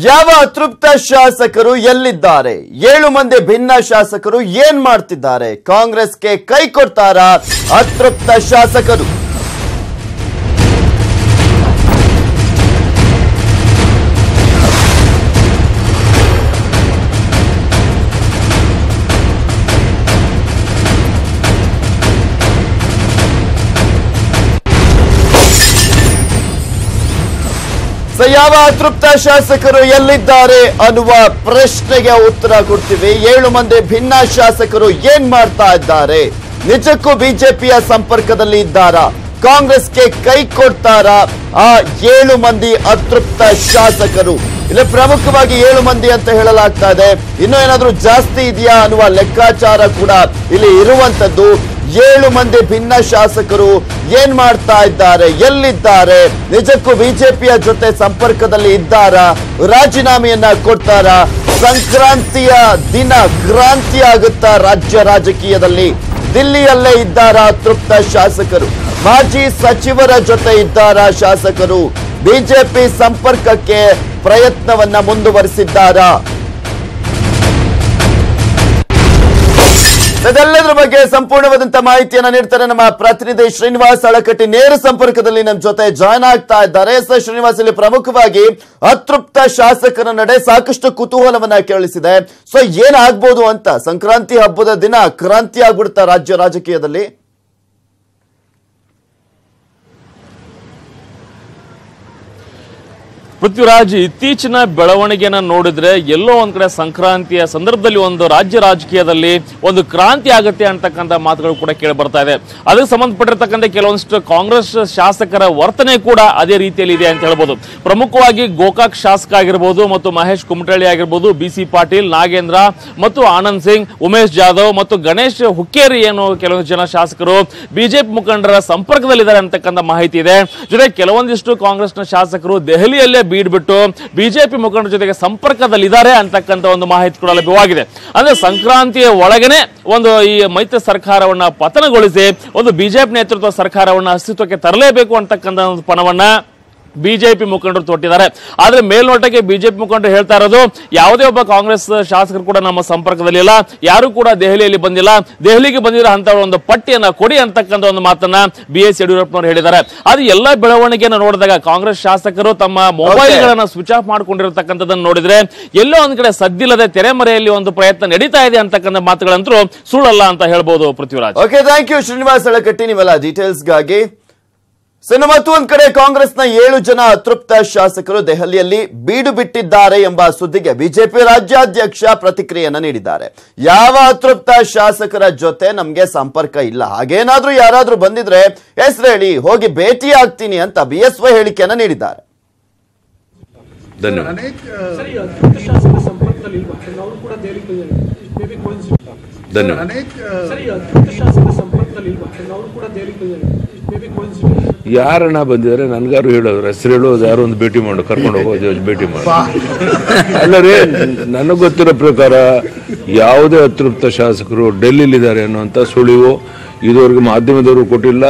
ಯಾವ ಅತೃಪ್ತ ಶಾಸಕರು ಎಲ್ಲಿದ್ದಾರೆ? 7 ಮಂದಿ ಭಿನ್ನ ಶಾಸಕರು ಏನ್ ಮಾಡ್ತಿದ್ದಾರೆ? ಕಾಂಗ್ರೆಸ್ಗೆ ಕೈ ಕೊಡ್ತಾರಾ ಅತೃಪ್ತ ಶಾಸಕರು? ಯಾವ ಅತೃಪ್ತ ಶಾಸಕರು ಎಲ್ಲಿದ್ದಾರೆ ಅನ್ನುವ ಪ್ರಶ್ನೆಗೆ ಉತ್ತರ ಕೊಡ್ತೀವಿ. 7 ಮಂದಿ ಭಿನ್ನ ಶಾಸಕರು ಏನ್ ಮಾಡ್ತಾ ಇದ್ದಾರೆ? ನಿಜಕ್ಕೂ ಬಿಜೆಪಿಯ ಸಂಪರ್ಕದಲ್ಲಿ ಇದ್ದಾರಾ? ಕಾಂಗ್ರೆಸ್ಗೆ ಕೈ ಕೊಡ್ತಾರಾ ಆ 7 ಮಂದಿ ಅತೃಪ್ತ ಶಾಸಕರು? ಇಲ್ಲಿ ಪ್ರಮುಖವಾಗಿ 7 ಮಂದಿ ಅಂತ ಹೇಳಲಾಗ್ತಾ ಇದೆ. ಇನ್ನೂ ಏನಾದ್ರೂ ಜಾಸ್ತಿ ಇದೆಯಾ ಅನ್ನುವ ಲೆಕ್ಕಾಚಾರ ಕೂಡ ಇಲ್ಲಿ ಇರುವಂತದ್ದು. 7 ಮಂದಿ ಭಿನ್ನ ಶಾಸಕರು ಏನ್ ಮಾಡ್ತಾ ಇದ್ದಾರೆ? ಎಲ್ಲಿದ್ದಾರೆ? ನಿಜಕ್ಕೂ ಬಿಜೆಪಿಯ ಜೊತೆ ಸಂಪರ್ಕದಲ್ಲಿ ಇದ್ದಾರಾ? ರಾಜೀನಾಮೆಯನ್ನ ಕೊಡ್ತಾರಾ? ಸಂಕ್ರಾಂತಿಯ ದಿನ ಕ್ರಾಂತಿ ಆಗುತ್ತಾ ರಾಜ್ಯ ರಾಜಕೀಯದಲ್ಲಿ? ದಿಲ್ಲಿಯಲ್ಲೇ ಇದ್ದಾರಾ ಅತೃಪ್ತ ಶಾಸಕರು? ಮಾಜಿ ಸಚಿವರ ಜೊತೆ ಇದ್ದಾರಾ ಶಾಸಕರು? ಬಿಜೆಪಿ ಸಂಪರ್ಕಕ್ಕೆ ಪ್ರಯತ್ನವನ್ನ ಮುಂದುವರಿಸಿದ್ದಾರಾ? ಇದೆಲ್ಲದರ ಬಗ್ಗೆ ಸಂಪೂರ್ಣವಾದಂತಹ ಮಾಹಿತಿಯನ್ನ ನೀಡ್ತಾರೆ ನಮ್ಮ ಪ್ರತಿನಿಧಿ ಶ್ರೀನಿವಾಸ್ ಅಳಕಟ್ಟಿ. ನೇರ ಸಂಪರ್ಕದಲ್ಲಿ ನಮ್ಮ ಜೊತೆ ಜಾಯ್ನ್ ಆಗ್ತಾ ಇದ್ದಾರೆ. ಸರ್ ಶ್ರೀನಿವಾಸ್, ಇಲ್ಲಿ ಪ್ರಮುಖವಾಗಿ ಅತೃಪ್ತ ಶಾಸಕರ ನಡೆ ಸಾಕಷ್ಟು ಕುತೂಹಲವನ್ನ ಕೇಳಿಸಿದೆ. ಸೊ ಏನಾಗ್ಬೋದು ಅಂತ? ಸಂಕ್ರಾಂತಿ ಹಬ್ಬದ ದಿನ ಕ್ರಾಂತಿ ಆಗ್ಬಿಡ್ತಾ ರಾಜ್ಯ ರಾಜಕೀಯದಲ್ಲಿ? ಪೃಥ್ವಿರಾಜ್, ಇತ್ತೀಚಿನ ಬೆಳವಣಿಗೆನ ನೋಡಿದ್ರೆ ಎಲ್ಲೋ ಒಂದ್ ಕಡೆ ಸಂಕ್ರಾಂತಿಯ ಸಂದರ್ಭದಲ್ಲಿ ಒಂದು ರಾಜ್ಯ ರಾಜಕೀಯದಲ್ಲಿ ಒಂದು ಕ್ರಾಂತಿ ಆಗುತ್ತೆ ಅಂತಕ್ಕಂಥ ಮಾತುಗಳು ಕೂಡ ಕೇಳಿ ಬರ್ತಾ ಇದೆ. ಅದಕ್ಕೆ ಸಂಬಂಧಪಟ್ಟಿರ್ತಕ್ಕಂಥ ಕೆಲವೊಂದಿಷ್ಟು ಕಾಂಗ್ರೆಸ್ ಶಾಸಕರ ವರ್ತನೆ ಕೂಡ ಅದೇ ರೀತಿಯಲ್ಲಿ ಇದೆ ಅಂತ ಹೇಳ್ಬೋದು. ಪ್ರಮುಖವಾಗಿ ಗೋಕಾಕ್ ಶಾಸಕ ಆಗಿರ್ಬೋದು ಮತ್ತು ಮಹೇಶ್ ಕುಮಟಳ್ಳಿ ಆಗಿರ್ಬೋದು, BC ಪಾಟೀಲ್, ನಾಗೇಂದ್ರ ಮತ್ತು ಆನಂದ್ ಸಿಂಗ್, ಉಮೇಶ್ ಜಾಧವ್ ಮತ್ತು ಗಣೇಶ್ ಹುಕ್ಕೇರಿ ಏನು ಕೆಲವೊಂದು ಜನ ಶಾಸಕರು ಬಿಜೆಪಿ ಮುಖಂಡರ ಸಂಪರ್ಕದಲ್ಲಿದ್ದಾರೆ ಅಂತಕ್ಕಂಥ ಮಾಹಿತಿ ಇದೆ. ಜೊತೆಗೆ ಕೆಲವೊಂದಿಷ್ಟು ಕಾಂಗ್ರೆಸ್ನ ಶಾಸಕರು ದೆಹಲಿಯಲ್ಲೇ ಬೀಡ್ಬಿಟ್ಟು ಬಿಜೆಪಿ ಮುಖಂಡರ ಜೊತೆಗೆ ಸಂಪರ್ಕದಲ್ಲಿದ್ದಾರೆ ಅಂತಕ್ಕಂಥ ಒಂದು ಮಾಹಿತಿ ಕೂಡ ಲಭ್ಯವಾಗಿದೆ. ಅಂದ್ರೆ ಸಂಕ್ರಾಂತಿಯ ಒಳಗನೆ ಒಂದು ಈ ಮೈತ್ರಿ ಸರ್ಕಾರವನ್ನ ಪತನಗೊಳಿಸಿ ಒಂದು ಬಿಜೆಪಿ ನೇತೃತ್ವ ಸರ್ಕಾರವನ್ನ ಅಸ್ತಿತ್ವಕ್ಕೆ ತರಲೇಬೇಕು ಅಂತಕ್ಕಂಥ ಒಂದು ಪಣವನ್ನ ಬಿಜೆಪಿ ಮುಖಂಡರು ತೊಟ್ಟಿದ್ದಾರೆ. ಆದ್ರೆ ಮೇಲ್ನೋಟಕ್ಕೆ ಬಿಜೆಪಿ ಮುಖಂಡರು ಹೇಳ್ತಾ ಇರೋದು, ಯಾವುದೇ ಒಬ್ಬ ಕಾಂಗ್ರೆಸ್ ಶಾಸಕರು ಕೂಡ ನಮ್ಮ ಸಂಪರ್ಕದಲ್ಲಿ ಇಲ್ಲ, ಯಾರು ಕೂಡ ದೆಹಲಿಯಲ್ಲಿ ಬಂದಿಲ್ಲ, ದೆಹಲಿಗೆ ಬಂದಿರೋ ಅಂತ ಒಂದು ಪಟ್ಟಿಯನ್ನ ಕೊಡಿ ಅಂತಕ್ಕಂಥ ಒಂದು ಮಾತನ್ನ BS ಯಡಿಯೂರಪ್ಪನವರು ಹೇಳಿದ್ದಾರೆ. ಅದು ಎಲ್ಲ ಬೆಳವಣಿಗೆಯನ್ನು ನೋಡಿದಾಗ ಕಾಂಗ್ರೆಸ್ ಶಾಸಕರು ತಮ್ಮ ಮೊಬೈಲ್ ಗಳನ್ನ ಸ್ವಿಚ್ ಆಫ್ ಮಾಡ್ಕೊಂಡಿರತಕ್ಕಂಥದ್ದನ್ನು ನೋಡಿದ್ರೆ ಎಲ್ಲೋ ಒಂದ್ ಕಡೆ ಸದ್ದಿಲ್ಲದೆ ತೆರೆಮರೆಯಲ್ಲಿ ಒಂದು ಪ್ರಯತ್ನ ನಡೀತಾ ಇದೆ ಅಂತಕ್ಕಂಥ ಮಾತುಗಳಂತೂ ಸುಳ್ಳಲ್ಲ ಅಂತ ಹೇಳ್ಬೋದು. Prithviraj, okay, thank you Srinivas Alakatti ನೀವೆಲ್ಲ ಡೀಟೇಲ್ಸ್ಗಾಗಿ. ಮತ್ತೊಂದು ಕಡೆ ಕಾಂಗ್ರೆಸ್ನ 7 ಜನ ಅತೃಪ್ತ ಶಾಸಕರು ದೆಹಲಿಯಲ್ಲಿ ಬೀಡು ಬಿಟ್ಟಿದ್ದಾರೆ ಎಂಬ ಸುದ್ದಿಗೆ ಬಿಜೆಪಿ ರಾಜ್ಯಾಧ್ಯಕ್ಷ ಪ್ರತಿಕ್ರಿಯೆಯನ್ನ ನೀಡಿದ್ದಾರೆ. ಯಾವ ಅತೃಪ್ತ ಶಾಸಕರ ಜೊತೆ ನಮ್ಗೆ ಸಂಪರ್ಕ ಇಲ್ಲ, ಹಾಗೇನಾದ್ರೂ ಯಾರಾದ್ರೂ ಬಂದಿದ್ರೆ ಹೆಸರು ಹೇಳಿ, ಹೋಗಿ ಭೇಟಿ ಆಗ್ತೀನಿ ಅಂತ BSY ಹೇಳಿಕೆಯನ್ನ ನೀಡಿದ್ದಾರೆ. ಯಾರನ್ನ ಬಂದಿದ್ದಾರೆ ನನ್ಗಾರು ಹೇಳೋರು, ಹೆಸರು ಹೇಳೋದು, ಯಾರು ಒಂದು ಭೇಟಿ ಮಾಡು, ಕರ್ಕೊಂಡು ಹೋಗೋದು, ಭೇಟಿ ಮಾಡು. ಅಲ್ಲ ರೀ, ನನಗೆ ಗೊತ್ತಿರೋ ಪ್ರಕಾರ ಯಾವುದೇ ಅತೃಪ್ತ ಶಾಸಕರು ಡೆಲ್ಲಿಲಿದ್ದಾರೆ ಅನ್ನುವಂಥ ಸುಳಿವು ಇದುವರೆಗೆ ಮಾಧ್ಯಮದವರು ಕೊಟ್ಟಿಲ್ಲ.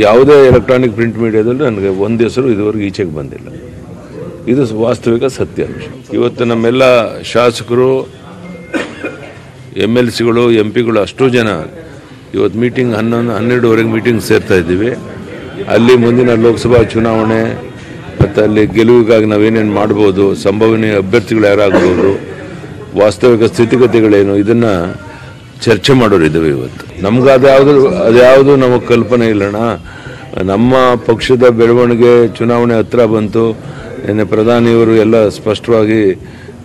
ಯಾವುದೇ ಎಲೆಕ್ಟ್ರಾನಿಕ್ ಪ್ರಿಂಟ್ ಮೀಡಿಯಾದಲ್ಲಿ ನನಗೆ ಒಂದು ಹೆಸರು ಇದುವರೆಗೆ ಈಚೆಗೆ ಬಂದಿಲ್ಲ. ಇದು ವಾಸ್ತವಿಕ ಸತ್ಯಾಂಶ. ಇವತ್ತು ನಮ್ಮೆಲ್ಲ ಶಾಸಕರು, MLCಗಳು, MP ಗಳು ಅಷ್ಟು ಜನ ಇವತ್ತು ಮೀಟಿಂಗ್ 12:30 ಮೀಟಿಂಗ್ ಸೇರ್ತಾ ಇದ್ದೀವಿ. ಅಲ್ಲಿ ಮುಂದಿನ ಲೋಕಸಭಾ ಚುನಾವಣೆ ಮತ್ತು ಅಲ್ಲಿ ಗೆಲುವಿಗಾಗಿ ನಾವೇನೇನು ಮಾಡ್ಬೋದು, ಸಂಭವನೀಯ ಅಭ್ಯರ್ಥಿಗಳು ಯಾರಾಗ್ಬೋದು, ವಾಸ್ತವಿಕ ಸ್ಥಿತಿಗತಿಗಳೇನು, ಇದನ್ನು ಚರ್ಚೆ ಮಾಡೋರಿದ್ದೇವೆ. ಇವತ್ತು ನಮ್ಗೆ ಅದ್ಯಾವುದು ನಮಗೆ ಕಲ್ಪನೆ ಇಲ್ಲಣ್ಣ. ನಮ್ಮ ಪಕ್ಷದ ಬೆಳವಣಿಗೆ ಚುನಾವಣೆ ಹತ್ರ ಬಂತು. ನಿನ್ನೆ ಪ್ರಧಾನಿಯವರು ಎಲ್ಲ ಸ್ಪಷ್ಟವಾಗಿ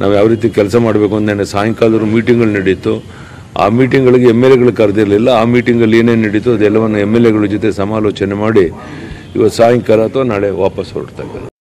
ನಾವು ಯಾವ ರೀತಿ ಕೆಲಸ ಮಾಡಬೇಕು ಅಂತ ನಿನ್ನೆ ಸಾಯಂಕಾಲದವರು ಮೀಟಿಂಗ್ಗಳು ನಡೀತು. ಆ ಮೀಟಿಂಗ್ಗಳಿಗೆ MLAಗಳು ಕರೆದಿರಲಿಲ್ಲ. ಆ ಮೀಟಿಂಗಲ್ಲಿ ಏನೇನು ನಡೀತು ಅದೆಲ್ಲವನ್ನು MLAಗಳ ಜೊತೆ ಸಮಾಲೋಚನೆ ಮಾಡಿ ಇವತ್ತು ಸಾಯಂಕಾಲ ಅಥವಾ ನಾಳೆ ವಾಪಸ್ ಹೊರಡ್ತಾ ಇದ್ದಾರೆ.